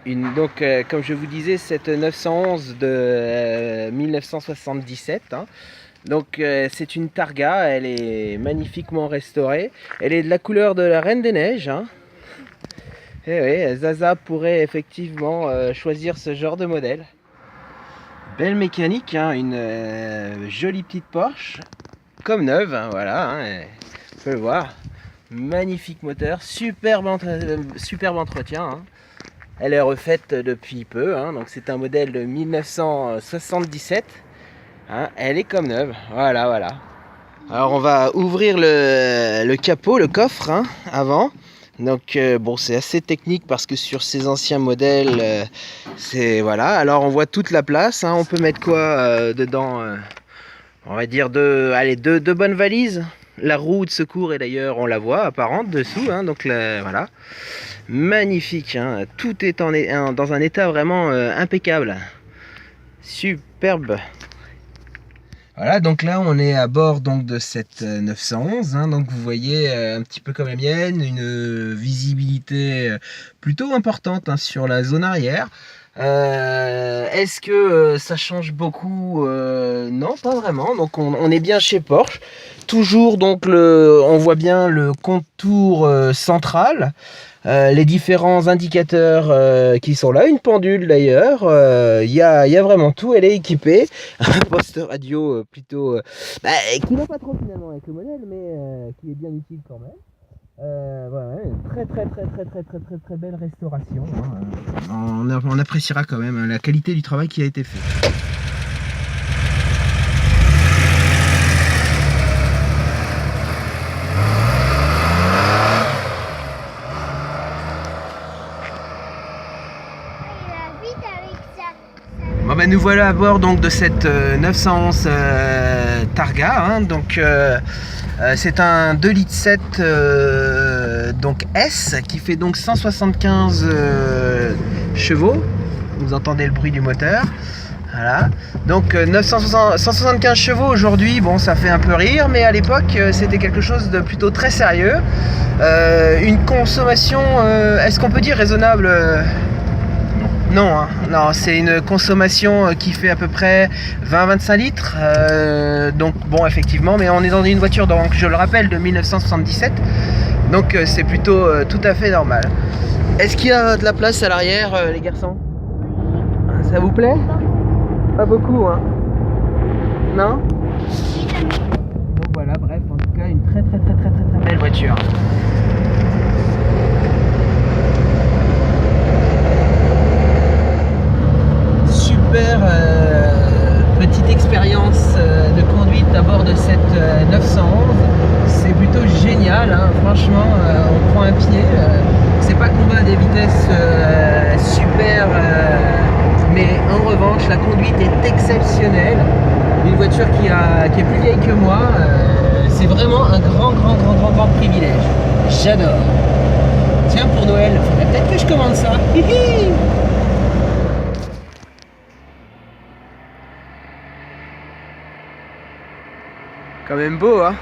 Donc, comme je vous disais, cette 911 de 1977. Hein. Donc, c'est une Targa. Elle est magnifiquement restaurée. Elle est de la couleur de la Reine des Neiges. Hein. Et oui, Zaza pourrait effectivement choisir ce genre de modèle. Belle mécanique, hein, une jolie petite Porsche, comme neuve, hein, voilà, hein, on peut le voir. Magnifique moteur, superbe entretien. Hein. Elle est refaite depuis peu, hein, donc c'est un modèle de 1977. Hein, elle est comme neuve, voilà. Alors on va ouvrir le capot, le coffre, hein, avant. Donc bon, c'est assez technique parce que sur ces anciens modèles, c'est voilà. Alors on voit toute la place, hein. On peut mettre quoi dedans, on va dire deux bonnes valises. La roue de secours est d'ailleurs, on la voit apparente dessous, hein. Donc voilà, magnifique, hein. Tout est dans un état vraiment impeccable, superbe. Voilà, donc là on est à bord donc de cette 911, hein, donc vous voyez un petit peu comme la mienne, une visibilité plutôt importante, hein, sur la zone arrière. Est-ce que ça change beaucoup? Non, pas vraiment. Donc on est bien chez Porsche. Toujours donc on voit bien le contour central. Les différents indicateurs qui sont là, une pendule d'ailleurs, il y a vraiment tout, elle est équipée, un poste radio plutôt, qui n'a pas trop finalement avec le modèle, mais qui est bien utile quand même. Voilà, très belle restauration, hein. On appréciera quand même, hein, la qualité du travail qui a été fait. Bon, nous voilà à bord donc de cette 911 Targa, hein. Donc c'est un 2,7 litres donc S qui fait donc 175 chevaux. Vous entendez le bruit du moteur. Voilà. Donc 175 chevaux aujourd'hui, bon, ça fait un peu rire, mais à l'époque c'était quelque chose de plutôt très sérieux. Une consommation, est-ce qu'on peut dire raisonnable? Non, hein. Non, c'est une consommation qui fait à peu près 20-25 litres. Donc bon, effectivement, mais on est dans une voiture, donc je le rappelle, de 1977. Donc c'est plutôt tout à fait normal. Est-ce qu'il y a de la place à l'arrière, les garçons? Ça vous plaît? Pas beaucoup, hein? Non? Donc voilà, bref, en tout cas, une très belle voiture. Petite expérience de conduite à bord de cette 911. C'est plutôt génial, hein. Franchement, on prend un pied. C'est pas qu'on va à des vitesses super, mais en revanche la conduite est exceptionnelle. Une voiture qui est plus vieille que moi, c'est vraiment un grand privilège. J'adore. Tiens, pour Noël, faudrait peut-être que je commande ça. Hihi. Quand même beau, hein.